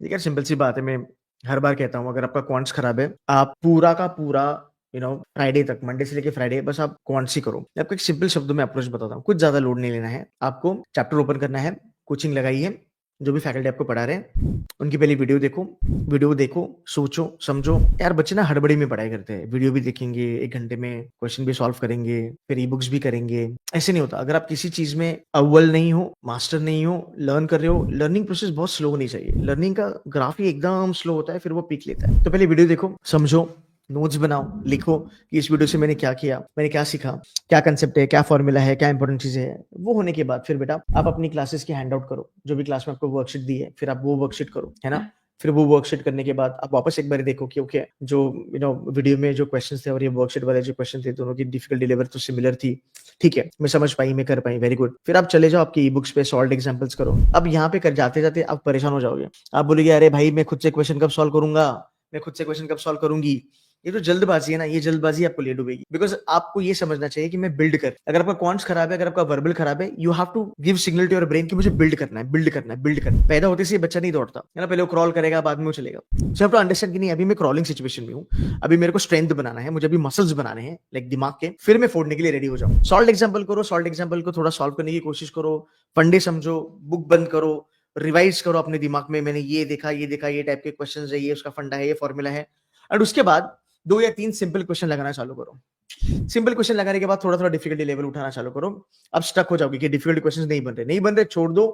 देखिए सिंपल सी बात है, मैं हर बार कहता हूँ, अगर आपका क्वांट्स खराब है, आप पूरा का पूरा फ्राइडे तक, मंडे से लेके फ्राइडे बस आप क्वांट्स ही करो। मैं आपको एक सिंपल शब्दों में अप्रोच बताता हूँ, कुछ ज्यादा लोड नहीं लेना है। आपको चैप्टर ओपन करना है, कोचिंग लगाइए, जो भी फैकल्टी आपको पढ़ा रहे हैं उनकी पहले वीडियो देखो, सोचो समझो। यार बच्चे ना हड़बड़ी में पढ़ाई करते हैं, वीडियो भी देखेंगे 1 घंटे में, क्वेश्चन भी सॉल्व करेंगे, फिर ई बुक्स भी करेंगे। ऐसे नहीं होता। अगर आप किसी चीज में अव्वल नहीं हो, मास्टर नहीं हो, लर्न कर रहे हो, लर्निंग प्रोसेस बहुत स्लो होनी चाहिए। लर्निंग का ग्राफ ही एकदम स्लो होता है, फिर वो पीक लेता है। तो पहले वीडियो देखो, समझो, नोट्स बनाओ, लिखो कि इस वीडियो से मैंने क्या किया, मैंने क्या सीखा, क्या कंसेप्ट है, क्या फॉर्मूला है, क्या इंपॉर्टेंट चीजें हैं। वो होने के बाद फिर बेटा आप अपनी क्लासेस की हैंड आउट करो, जो भी क्लास में आपको वर्कशीट दी है, फिर आप वो वर्कशीट करो, है ना। फिर वो वर्कशीट करने के बाद आप वापस एक बार देखो कि ओके, जो वीडियो में जो क्वेश्चंस थे और ये वर्कशीट वाले जो क्वेश्चन थे, दोनों की डिफिकल्टी लेवल तो सिमिलर थी। ठीक है, मैं समझ पाई, मैं कर पाई, वेरी गुड। फिर आप चले जाओ आपकी ई बुक्स पे, सॉल्व एग्जांपल्स करो। अब यहाँ पे कर जाते जाते आप परेशान हो जाओगे। आप बोलोगे अरे भाई मैं खुद से क्वेश्चन कब सॉल्व करूंगा, मैं खुद से क्वेश्चन कब सॉल्व करूंगी। ये जो जल्दबाजी है ना, ये जल्दबाजी आपको ले डूबेगी। बिकॉज आपको ये समझना चाहिए कि मैं बिल्ड कर, अगर आपका क्वांट्स खराब है, अगर आपका वर्बल खराब है, you have to give signal to your brain कि मुझे बिल्ड करना है, बिल्ड करना है, बिल्ड करना है। पैदा होते से बच्चा नहीं दौड़ता है ना, पहले वो क्रॉल करेगा, बाद में वो चलेगा। सो हैव टू अंडरस्टैंड कि नहीं, अभी मैं क्रॉलिंग सिचुएशन में हूँ, अभी मेरे को स्ट्रेंथ बनाना है, मुझे अभी मसल्स बनाने हैं, लाइक दिमाग के, फिर मैं फोड़ने के लिए रेडी हो जाऊँ। सॉल्व एग्जाम्पल करो, सॉल्व एग्जाम्पल को थोड़ा सॉल्व करने की कोशिश करो, फंडे समझो, बुक बंद करो, रिवाइज करो अपने दिमाग में, मैंने ये देखा, ये देखा, ये टाइप के क्वेश्चन है, ये उसका फंडा है, ये फॉर्मूला है। एंड उसके बाद 2 या 3 सिंपल क्वेश्चन लगाना चालू करो। सिंपल क्वेश्चन लगाने के बाद थोड़ा थोड़ा डिफिकल्टी लेवल उठाना चालू करो। अब स्टक हो जाओगे कि डिफिकल्ट क्वेश्चन नहीं बन रहे, नहीं बन रहे, छोड़ दो।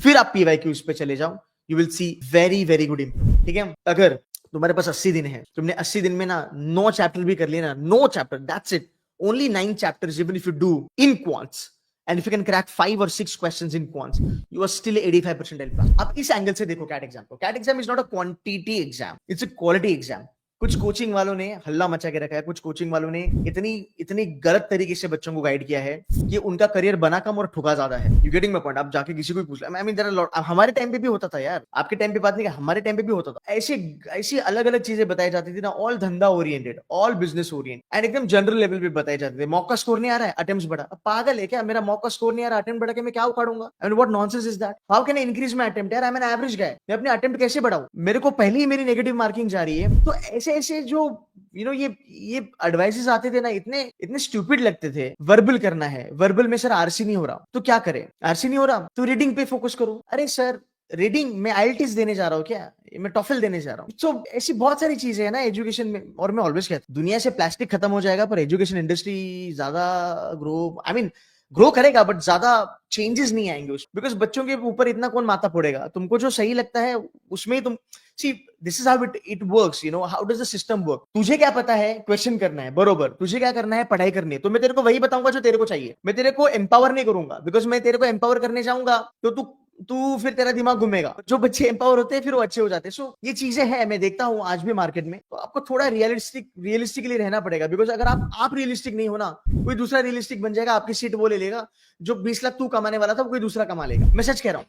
फिर आप पीवाईक्यूज पे चले जाओ, you will see very very good improve. ठीक है, अगर तुम्हारे पास 80 दिन है, तुमने 80 दिन में ना 9 चैप्टर भी कर लिए ना, 9 chapter, that's it, only 9 chapters, even if you do in quants, and if you can crack 5 or 6 questions in quants, you are still 85% plus. अब इस एंगल से देखो कैट एग्जाम को। CAT exam is not a quantity exam, it's a quality exam. कुछ coaching वालों ने हल्ला मचा के रखा है, कुछ कोचिंग वालों ने इतनी इतनी गलत तरीके से बच्चों को गाइड किया है कि उनका करियर बना कम और ठुका ज्यादा है। You getting my point? आप जाके किसी को भी पूछ लो, I mean there are lot, हमारे टाइम पे भी होता था यार, आपके टाइम पे बात नहीं, हमारे टाइम पे भी होता था। ऐसे ऐसी अलग अलग चीजें बताई जाती थी ना, ऑल धंधा oriented, all business oriented, and एकदम जनरल लेवल पे बताए जाते थे। मॉक का स्कोर नहीं आ रहा है, अटेम्प्ट्स बढ़ा। अब पागल है क्या? मेरा मॉक का स्कोर नहीं आ रहा, अटेम्प्ट बढ़ा के मैं क्या उखाड़ूंगा? I mean what nonsense is that? How can I increase my attempt? यार I am an average guy, मैं अपने अटेम्प्ट कैसे बढ़ाऊं? मेरे को पहले ही मेरी नेगेटिव मार्किंग जा रही है। तो ऐसे ऐसे जो ये एडवाइसेस आते थे ना, इतने इतने स्टूपिड लगते थे। वर्बल करना है, वर्बल में सर आरसी नहीं हो रहा, तो क्या करें? आरसी नहीं हो रहा तो रीडिंग पे फोकस करो। अरे सर, रीडिंग में आईएलटीएस देने जा रहा हूँ क्या? मैं टॉफल देने जा रहा हूँ। तो ऐसी बहुत सारी चीजें है ना एजुकेशन में। और मैं ऑलवेज कहता हूँ, दुनिया से प्लास्टिक खत्म हो जाएगा, पर एजुकेशन इंडस्ट्री ज्यादा ग्रो, आई मीन ग्रो करेगा, बट ज्यादा चेंजेस नहीं आएंगे उस, बिकॉज बच्चों के ऊपर इतना कौन माथा फोड़ेगा? तुमको जो सही लगता है उसमें ही तुम see, this is how it works, how does the system work. तुझे क्या पता है? क्वेश्चन करना है, बरोबर। तुझे क्या करना है? पढ़ाई करनी है। तो मैं तेरे को वही बताऊंगा जो तेरे को चाहिए। मैं तेरे को एम्पावर नहीं करूंगा, बिकॉज मैं तेरे को एम्पावर करने जाऊंगा तो तू तू फिर तेरा दिमाग घूमेगा। जो बच्चे एम्पावर होते हैं फिर वो अच्छे हो जाते हैं। सो ये चीजें हैं, मैं देखता हूँ आज भी मार्केट में। तो आपको थोड़ा रियलिस्टिकली रहना पड़ेगा, बिकॉज अगर आप रियलिस्टिक नहीं हो ना, कोई दूसरा रियलिस्टिक बन जाएगा, आपकी सीट वो ले लेगा। जो 20 लाख तू कमाने वाला था वो कोई दूसरा कमा लेगा। मैं सच कह रहा हूँ,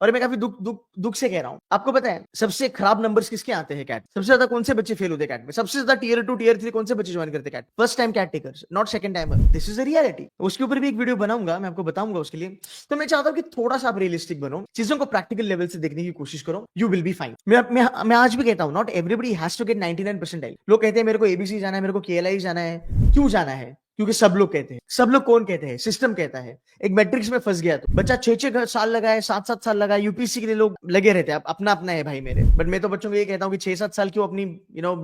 और मैं काफी दुख से कह रहा हूँ। आपको पता है सबसे खराब नंबर्स किसके आते हैं कैट? सबसे ज्यादा कौन से बच्चे फेल होते हैं कैट में? सबसे ज्यादा टीयर 2 टीयर 3 कौन से बच्चे ज्वाइन करते हैं CAT? First time CAT takers, not second timer. This is the reality. उसके ऊपर भी एक वीडियो बनाऊंगा, मैं आपको बताऊंगा उसके लिए। तो मैं चाहता हूँ कि थोड़ा सा आप रियलिस्टिक बनो, चीजों को प्रैक्टिकल लेवल से देखने की कोशिश करो, यू विल बी फाइन। मैं आज भी कहता हूँ, not everybody has to get 99%। लोग कहते हैं मेरे को एबीसी जाना है, मेरे को केएलआई जाना है। क्यों जाना है? क्योंकि सब लोग कहते हैं। सब लोग कौन कहते हैं? सिस्टम कहता है। एक मैट्रिक्स में फंस गया तो बच्चा 6-6 साल लगाए, 7-7 साल लगाए, यूपीएससी के लिए लोग लगे रहते हैं। अपना अपना है भाई मेरे, बट मैं तो बच्चों को ये कहता हूँ कि 6-7 साल क्यों अपनी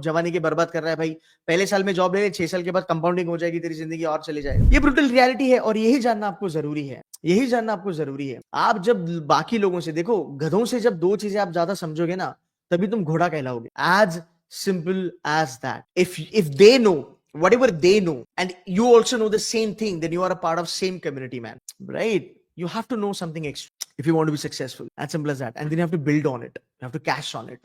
जवानी की बर्बाद कर रहा है भाई? पहले साल में जॉब ले ले, 6 साल के बाद कंपाउंडिंग हो जाएगी, तेरी जिंदगी और चले जाएगी। ये ब्रूटल रियलिटी है, और यही जानना आपको जरूरी है। यही जानना आपको जरूरी है। आप जब बाकी लोगों से, देखो गधों से जब 2 चीजें आप ज्यादा समझोगे ना, तभी तुम घोड़ा कहलाओगे। As simple as that. If they know whatever they know, and you also know the same thing, then you are a part of same community, man, right? You have to know something extra if you want to be successful. As simple as that. And then you have to build on it, you have to cash on it.